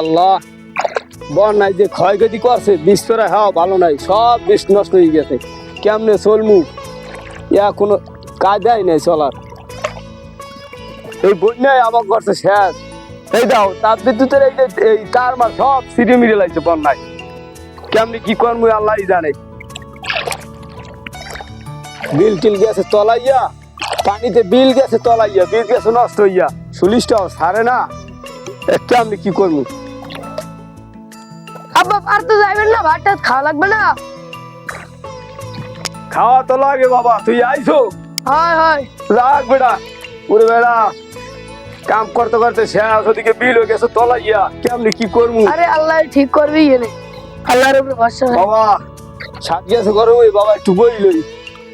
আল্লাহ, বন্যায় যে ক্ষয়ক্ষতি করছে, বিস্তরা হওয়া ভালো নাই, সব বেশ নষ্ট হয়ে গেছে। কেমনে চলমু, ইয়া কোনো কায়দাই নেই চলার। এই বন্যায় আমার করছে শেষ। এই দাও তাপ বিদ্যুতের এই যে এই তার মার সব সিঁড়ি মিড়ে লাগছে বন্যায়। কেমনি কি করবো আল্লাহ জানে। বিল টিল গেছে তলাইয়া, পানিতে বিল গেছে তলাইয়া, বিল গেছে নষ্ট হইয়া, সুলিশটাও সারে না। কেমনি কি করবো? আব্বা আর তো যাইবেন না, ভাতটা খাওয়া লাগবে না? খাওয়া তো লাগে বাবা, তুই আইসো। হয় হয় রাখ বেটা, ওরে বেড়া কাম করতে করতে শেষ, ওদিকে বিল হয়ে গেছে তলাইয়া, কেমনি কি করবো? আরে আল্লাহ ঠিক করবি এনে, আল্লাহর উপরে ভরসা হয়। বাবা সাত গেছে গরম, ওই বাবা একটু বইলই,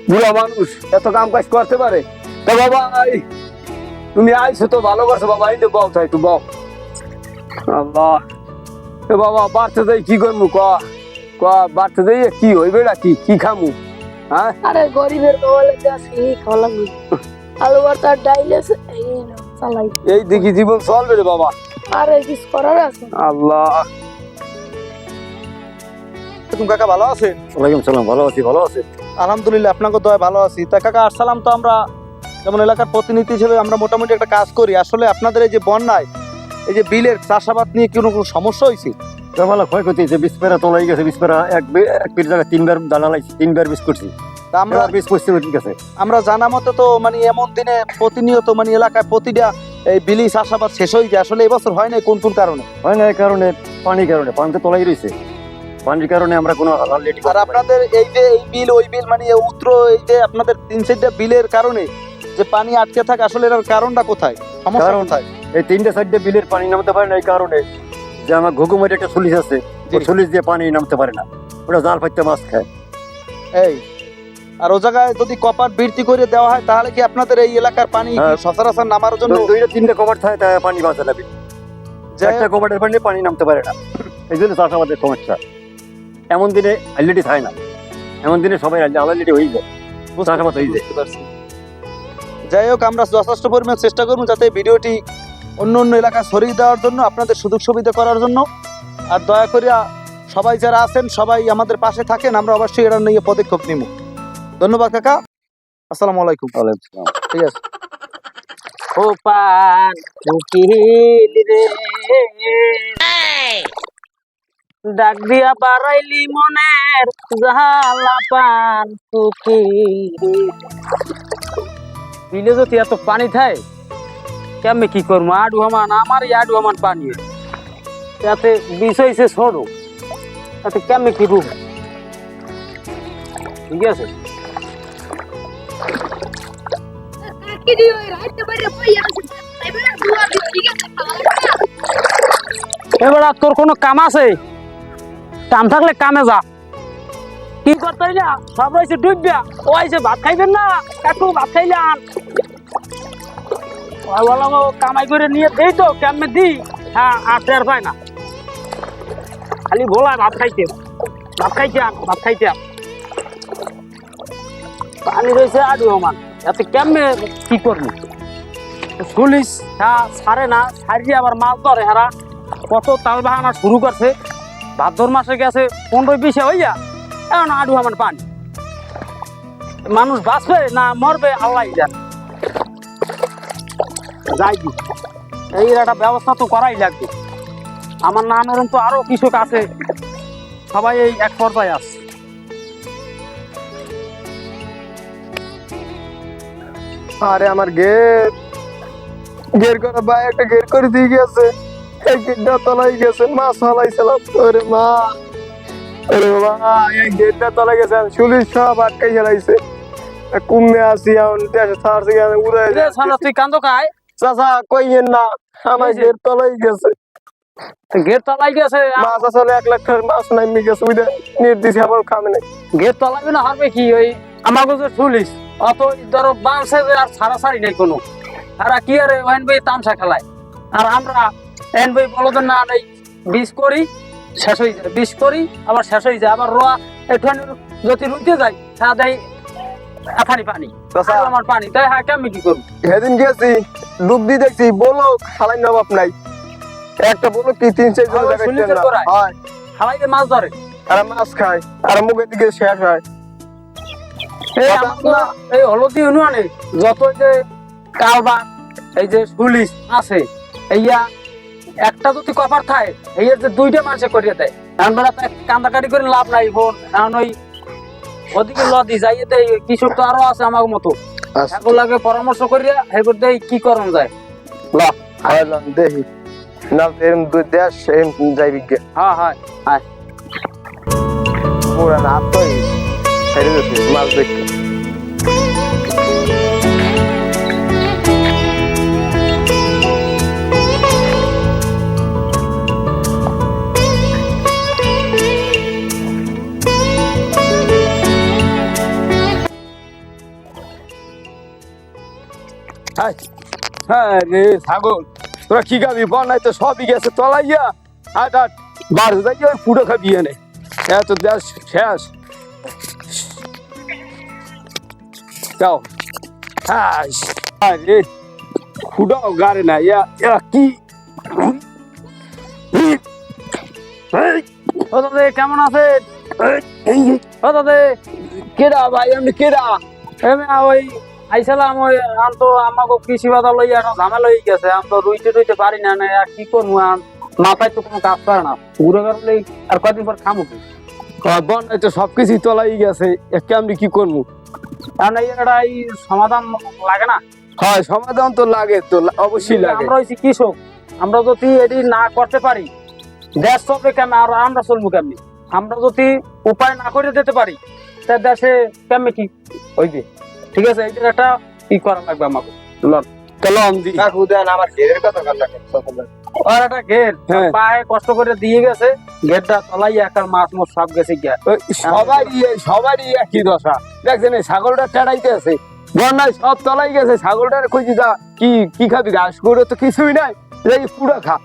বুড়া মানুষ এত কাম কাজ করতে পারে? তা বাবা তুমি আইসো তো ভালো করছো বাবা, এই বাও তাই একটু বাও। আল্লাহ, এ বাবা বাড়তে যাই কি করবো? ক ক বাড়তে যাই কি হইবে না, কি কি খামু? হ্যাঁ আরে গরিবের বলে আছে এই খাওয়া লাগবে, আলু ভর্তা ডাইল আছে এই নাও চালাই। এই দেখি জীবন চলবে রে বাবা। আরে কিছু করার আছে? আল্লাহ, তুমি কাকা ভালো আছেন? ওয়ালাইকুম সালাম, ভালো আছি। ভালো আছে আলহামদুলিল্লাহ, আপনাকে দয়া ভালো আছি। তা কাকা আসসালাম, তো আমরা যেমন এলাকার প্রতিনিধি হিসেবে আমরা মোটামুটি একটা কাজ করি। আসলে আপনাদের এই যে বন্যায় এই যে বিলের চাষাবাদ নিয়ে কোনো সমস্যা হয়েছে? ভালো ক্ষয়ক্ষতি হয়েছে, বিস্পেরা তোলাই গেছে, বিস্পেরা এক পির জায়গায় তিনবার দানা লাইছি, তিনবার বিষ করছি। তা আমরা বিষ করছি ঠিক আছে। আমরা জানা মতে তো মানে এমন দিনে প্রতিনিয়ত মানে এলাকায় প্রতিটা এই বিলি চাষাবাদ শেষ হয়ে যায়। আসলে এবছর হয় নাই কোন কোন কারণে? হয় না এই কারণে, পানির কারণে, পানিতে তোলাই রয়েছে, পানির কারণে আমরা কোনো আর আপনাদের এই যে এই বিল ওই বিল মানে উত্তর এই যে আপনাদের 3-4টা বিলের কারণে যে পানি আটকে থাকে, আসলে এর কারণটা কোথায়, সমস্যা কারণ কোথায়? এই 3-4 বিলের পানি নামতে পারে না এই কারণে যে আমার ঘুঘুমারি একটা সুলিশ আছে, জি। ওই সুলিশ দিয়ে পানি নামতে পারে না, ওটা জাল ফাইতে মাছ খায়। এই আর ও জায়গায় যদি কপাট বৃদ্ধি করে দেওয়া হয় তাহলে কি আপনাদের এই এলাকার পানি কি হ্যাঁ। সচরাচর নামার জন্য? 2-3টা কভার থাকে তাই পানি বাঁচা যাবে, যে একটা কভারের পানি পানি নামতে পারে না। এই জন্য চাষাবাদের সমস্যা। এমন দিনে আইলেটি থাকে না, এমন দিনে সবাই আলালিটি হয়ে যায়, চাষাবাদ হয়ে যায়। বুঝতে পারছি। যাই হোক, আমরা যথেষ্ট পরিমাণ চেষ্টা করবো যাতে এই ভিডিওটি অন্য অন্য এলাকায় ছড়িয়ে দেওয়ার জন্য, আপনাদের সুযোগ সুবিধা করার জন্য। আর দয়া করে সবাই যারা আছেন সবাই আমাদের পাশে থাকেন, আমরা অবশ্যই এটা নিয়ে পদক্ষেপ নিব। ধন্যবাদ কাকা, আসসালামু আলাইকুম। ঠিক আছে। পান উকিল রে ডাক দিয়া বাড়াইলি মনের জালা পান উকিল। বিলে যদি এত পানি থাকে কেমনে কি করবো? আডু হমান আমার আডু হমান পানি, তাতে বিষ হয়েছে ছোট, তাতে কেমনে কি রূপ? ঠিক আছে, এবার তোর কোনো কাম আছে? কাম থাকলে কামে যা। কি করতে না সব রয়েছে ডুববিয়া, ও আইসে ভাত খাইবেন না, একটু ভাত খাইলাম বললাম কামাই করে নিয়ে দেই তো কেমনে দি। হ্যাঁ আর টের পায় না, খালি ভোলায় ভাত খাইতে ভাত খাইতাম ভাত খাইতাম। পানি রয়েছে আডু আমার, এতে কেমনে কি করবি? পুলিশ হ্যাঁ ছাড়ে না, ছাড়িয়ে আবার মাছ ধরে। হারা কত তাল বাহানা শুরু করছে, ভাদ্র মাসে গেছে 15-20 হইয়া, এখন আডু আমার পানি। মানুষ বাঁচবে না মরবে আল্লাহ জানে। যাই দি, এই একটা ব্যবস্থা তো করাই লাগবে। আমার নামের তো আরো কৃষক আছে, সবাই এই এক পর্যায়ে আছে। আরে আমার গের করা ভাই একটা গের করে দিয়ে গেছে, এই গেটটা তলাই গেছে, মাছ হালাইছিলাম। ওরে মা, ওরে বাবা, এই গেটটা তলাই গেছে, সুলিশ সব আটকাই হেলাইছে। কুমে আসি এখন দেশে ছাড়ছে, উড়াই তুই কান্দ খায় চাচা কইয়েন না, আমার গেট তলাই গেছে। গেট তলাই গেছে, মাছ আসলে 1 লাখ টাকার মাছ নামি গেছে, ওইটা নিয়ে দিছি, আবার খামে নাই। গেট তলাবি না হবে কি? ওই আমার কাছে পুলিশ অত ধরো বাঁচে আর ছাড়াছাড়ি নেই কোনো। তারা কি আরে ওয়াইন বই তামসা খেলায়, আর আমরা এন বই বলদের না নেই, বিষ করি শেষ হয়ে যায়, বিষ করি আবার শেষ হয়ে যায়, আবার রোয়া একটু যদি রুইতে যাই তা দেয় এখানি পানি, আমার পানি। তাই হ্যাঁ কেমনি কি করবো? সেদিন গেছি ডুব দিয়ে দেখছি, বলো খালাই নবাব নাই। একটা বলো কি 3-4 জন ওই দেখাইতেন সুলিতের না গোড়ায়? হয় হালাইতে মাছ ধরে আর মাছ খায় আর মুখের দিকে শেষ হয় এই কথা আমাকে এই হলদি ইউনিয়নে যত যে কালবা এই যে পুলিশ আছে এইয়া একটা যদি কপার থাকে এই যে দুইটা মানুষে করিয়ে দেয় এখন বেলা কান্দাকাটি করে লাভ নাই বোন এখন ওই ওদিকে লদি যাইয়ে দেয় কৃষক তো আরো আছে আমার মতো এগুলাকে পরামর্শ করিয়া এগুলো দেয় কি করণ যায় হইলাম দেখি না এরম দুই দেশ এরম যাইবি গে হ্যাঁ হ্যাঁ পুরা না তো হেরে গেছে মাছ দেখতে হ্যাঁ রে ছাগল তোরা কি খাবি বনাই তো সবই গেছে তলাইয়া আট আট বার যাই ওই পুরো খাবি এনে এত দেশ শেষ যাও হ্যাঁ রে খুঁড়াও গাড়ে না ইয়া কি ও দাদা কেমন আছে ও দাদা কেডা ভাই আমি কেডা এমনি ওই আইসালাম ওই আম তো আমাকে কৃষি বাধা লইয়া এখন ঝামেলা হয়ে গেছে আমি তো রুইতে পারি না না আর কি করবো মাথায় তো কোনো কাজ করে না ঘুরে গেলে আর কদিন পর খামো কি বনাই তো সবকিছু তলাই গেছে কেমনি কি করবো কারণ এটা এই সমাধান লাগে না হয় সমাধান তো লাগে তো অবশ্যই লাগে আমরা হয়েছি কৃষক আমরা যদি এটি না করতে পারি দেশ চলবে কেমন আর আমরা চলবো কেমনি আমরা যদি উপায় না করে দিতে পারি তা দেশে কেমনি কি হইবে ঠিক আছে এইটার একটা কি করা লাগবে আমাকে কলম দি কাকু দেন আমার ঘেরের কথা আর একটা ঘের হ্যাঁ। পায়ে কষ্ট করে দিয়ে গেছে ঘেরটা তলাই একটা মাছ মোট সব গেছে গিয়া সবারই একই দশা দেখছেন এই ছাগলটা টেড়াইতে আছে বন্যায় সব তলাই গেছে ছাগলটার খুঁজি যা কি কি খাবি ঘাস করে তো কিছুই নাই এই পুরো খা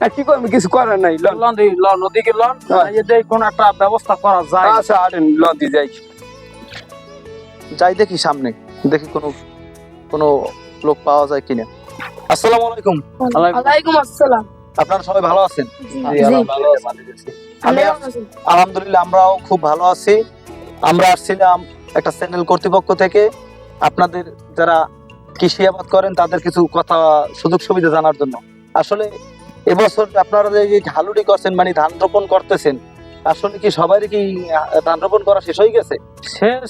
আর কি করবি কিছু করার নাই লন লন দিই লন নদীকে লন হ্যাঁ। এতে কোন একটা ব্যবস্থা করা যায় আচ্ছা আরেন লন দি যাই যাই দেখি সামনে দেখি কোনো কোনো লোক পাওয়া যায় কিনা। আসসালামু আলাইকুম, ওয়ালাইকুম আসসালাম। আপনারা সবাই ভালো আছেন? জি। আমি আলহামদুলিল্লাহ আমরাও খুব ভালো আছি। আমরা আসছিলাম একটা চ্যানেল কর্তৃপক্ষ থেকে আপনাদের যারা কৃষি আবাদ করেন তাদের কিছু কথা সুযোগ সুবিধা জানার জন্য। আসলে এবছর আপনারা যে হালুডি করছেন মানে ধান রোপণ করতেছেন, আসলে কি সবারই কি ধান রোপণ করা শেষ হয়ে গেছে? শেষ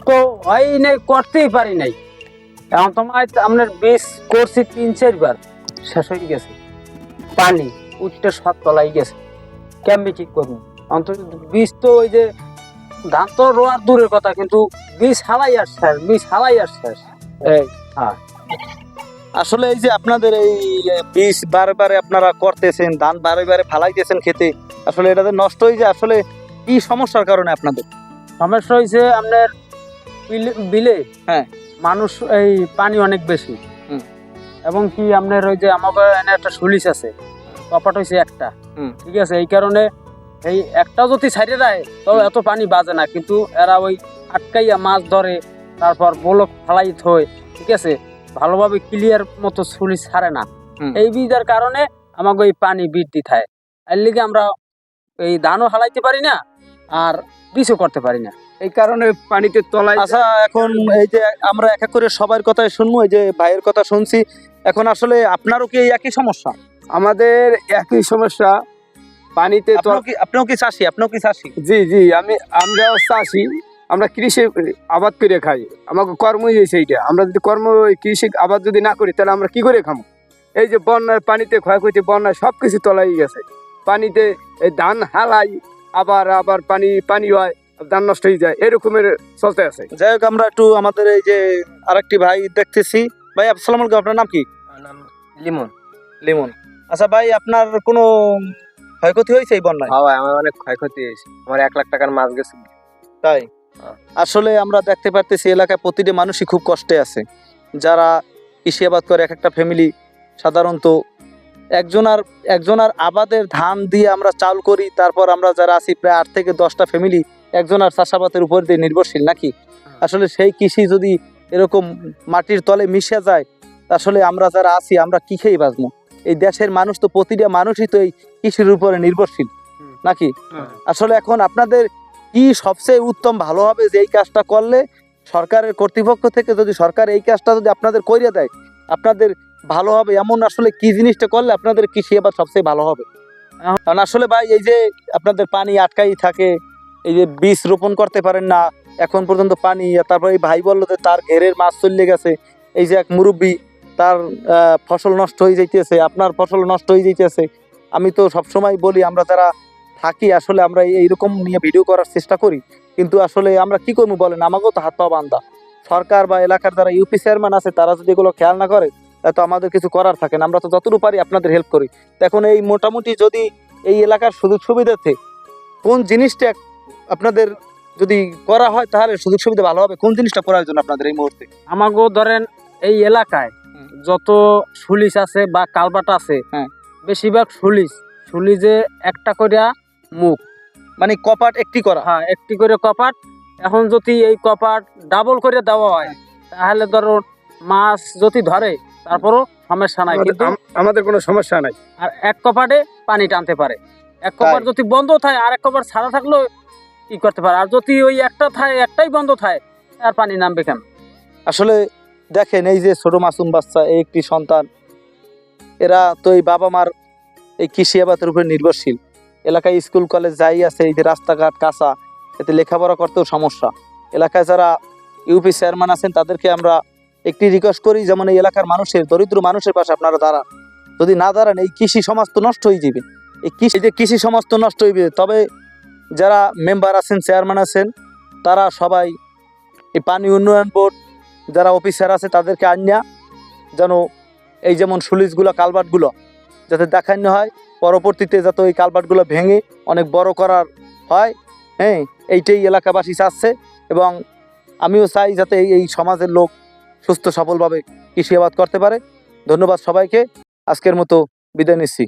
তো হয় নাই, করতেই পারি নাই। এখন তোমার আপনার বীজ করছি 3-4 বার, শেষ হয়ে গেছে। পানি উঠতে সব তলাই গেছে, কেমনি ঠিক করবো? অন্তত বীজ তো ওই যে ধান তো রোয়ার দূরের কথা, কিন্তু বীজ হালাই আর শেষ, বীজ হালাই আর শেষ। এই হ্যাঁ, আসলে এই যে আপনাদের এই বীজ বারে বারে আপনারা করতেছেন, ধান বারে বারে ফালাইতেছেন খেতে, আসলে এটা যে নষ্ট হয়ে যায়, আসলে কি সমস্যার কারণে আপনাদের? সমস্যা হয়েছে আপনার বিলে হ্যাঁ। মানুষ এই পানি অনেক বেশি, হুম। এবং কি আপনার ওই যে আমাদের এনে একটা সুলিশ আছে, কপাট হয়েছে একটা, হুম। ঠিক আছে। এই কারণে এই একটা যদি ছাইড়ে দেয় তবে এত পানি বাজে না, কিন্তু এরা ওই আটকাইয়া মাছ ধরে, তারপর বলক ফালাই থয়, ঠিক আছে, ভালোভাবে ক্লিয়ার মতো সুলিশ ছাড়ে না। হুম। এই বীজের কারণে আমাকে ওই পানি বৃদ্ধি থাকে, এর লিগে আমরা এই ধানও হালাইতে পারি না আর বীজও করতে পারি না। এই কারণে পানিতে তলায়। আচ্ছা, এখন এই যে আমরা এক এক করে সবার কথাই শুনবো, এই যে ভাইয়ের কথা শুনছি, এখন আসলে আপনারও কি এই একই সমস্যা? আমাদের একই সমস্যা, পানিতে আপনিও কি চাষি? আপনিও কি চাষি? জি জি, আমরাও চাষি, আমরা কৃষি আবাদ করে খাই, আমাকে কর্মই হয়েছে এইটা। আমরা যদি কৃষি আবাদ যদি না করি তাহলে আমরা কি করে খাবো? এই যে বন্যার পানিতে ক্ষয়ক্ষতি, বন্যায় সবকিছু তলাই গেছে। পানিতে এই ধান হালাই, আবার আবার পানি হয়, ধান নষ্ট হয়ে যায়, এরকমের চলতে আছে। যাই হোক, আমরা একটু আমাদের এই যে আরেকটি ভাই দেখতেছি। ভাই আসসালামু আলাইকুম, আপনার নাম কি? লিমন। লিমন। আচ্ছা ভাই, আপনার কোনো ক্ষয়ক্ষতি হয়েছে এই বন্যায়? হ্যাঁ, আমার অনেক ক্ষয়ক্ষতি হয়েছে, আমার 1 লাখ টাকার মাছ গেছে। তাই আসলে আমরা দেখতে পারতেছি এলাকায় প্রতিটি মানুষই খুব কষ্টে আছে। যারা কৃষি আবাদ করে, এক একটা ফ্যামিলি সাধারণত একজনার আবাদের ধান দিয়ে আমরা চাল করি, তারপর আমরা যারা আছি প্রায় 8 থেকে 10টা ফ্যামিলি একজনার চাষাবাদের উপর দিয়ে নির্ভরশীল নাকি। আসলে সেই কৃষি যদি এরকম মাটির তলে মিশে যায়, আসলে আমরা যারা আছি আমরা কি খেয়ে বাঁচবো? এই দেশের মানুষ তো প্রতিটা মানুষই তো এই কৃষির উপরে নির্ভরশীল নাকি? আসলে এখন আপনাদের কি সবচেয়ে উত্তম ভালো হবে যে এই কাজটা করলে সরকারের কর্তৃপক্ষ থেকে যদি সরকার এই কাজটা যদি আপনাদের করিয়ে দেয় আপনাদের ভালো হবে, এমন আসলে কি জিনিসটা করলে আপনাদের কৃষি এবার সবচেয়ে ভালো হবে? কারণ আসলে ভাই এই যে আপনাদের পানি আটকাই থাকে, এই যে বীজ রোপণ করতে পারেন না এখন পর্যন্ত পানি, তারপর এই ভাই বললো যে তার ঘেরের মাছ চলে গেছে, এই যে এক মুরব্বী তার ফসল নষ্ট হয়ে যাইতেছে, আপনার ফসল নষ্ট হয়ে যাইতেছে। আমি তো সবসময় বলি আমরা যারা থাকি আসলে আমরা এইরকম নিয়ে ভিডিও করার চেষ্টা করি, কিন্তু আসলে আমরা কি করবো বলেন, আমাকেও তো হাত পা বান্ধা। সরকার বা এলাকার যারা ইউপি চেয়ারম্যান আছে তারা যদি এগুলো খেয়াল না করে তো আমাদের কিছু করার থাকে না। আমরা তো যতটুকু পারি আপনাদের হেল্প করি। তো এখন এই মোটামুটি যদি এই এলাকার সুযোগ সুবিধাতে কোন জিনিসটা আপনাদের যদি করা হয় তাহলে সুযোগ সুবিধা ভালো হবে, কোন জিনিসটা করার জন্য আপনাদের এই মুহূর্তে? আমাগো ধরেন এই এলাকায় যত সুলিশ আছে বা কালবাট আছে, হ্যাঁ। বেশিরভাগ সুলিজে একটা করিয়া মুখ, মানে কপাট একটি করা। হ্যাঁ একটি করে কপাট। এখন যদি এই কপাট ডাবল করে দেওয়া হয় তাহলে ধরো মাছ যদি ধরে তারপরও সমস্যা নাই, কিন্তু আমাদের কোনো সমস্যা নাই। আর এক কপাটে পানি টানতে পারে। এক কপাট যদি বন্ধ থাকে আর এক কপাট ছাড়া থাকলেও কি করতে পারে, আর যদি ওই একটা থাকে একটাই বন্ধ থাকে আর পানি নামবে কেন? আসলে দেখেন এই যে ছোট মাসুম বাচ্চা, এই একটি সন্তান, এরা তো এই বাবা মার এই কৃষি আবাদের উপরে নির্ভরশীল। এলাকায় স্কুল কলেজ যাই আছে, এই যে রাস্তাঘাট কাঁচা, এতে লেখাপড়া করতেও সমস্যা। এলাকায় যারা ইউপি চেয়ারম্যান আছেন তাদেরকে আমরা একটি রিকোয়েস্ট করি, যেমন এই এলাকার মানুষের, দরিদ্র মানুষের পাশে আপনারা দাঁড়ান। যদি না দাঁড়ান এই কৃষি সমাজ তো নষ্ট হয়ে যাবে, কৃষি সমাজ তো নষ্ট হইবে। তবে যারা মেম্বার আছেন, চেয়ারম্যান আছেন, তারা সবাই এই পানি উন্নয়ন বোর্ড যারা অফিসার আছে তাদেরকে আনিয়া যেন এই যেমন সুলিশগুলো কালভার্টগুলো যাতে দেখানো হয়, পরবর্তীতে যাতে ওই কালভার্টগুলো ভেঙে অনেক বড় করার হয়। হ্যাঁ, এইটাই এলাকাবাসী চাচ্ছে এবং আমিও চাই যাতে এই সমাজের লোক সুস্থ সফলভাবে কৃষি আবাদ করতে পারে। ধন্যবাদ সবাইকে, আজকের মতো বিদায় নিচ্ছি।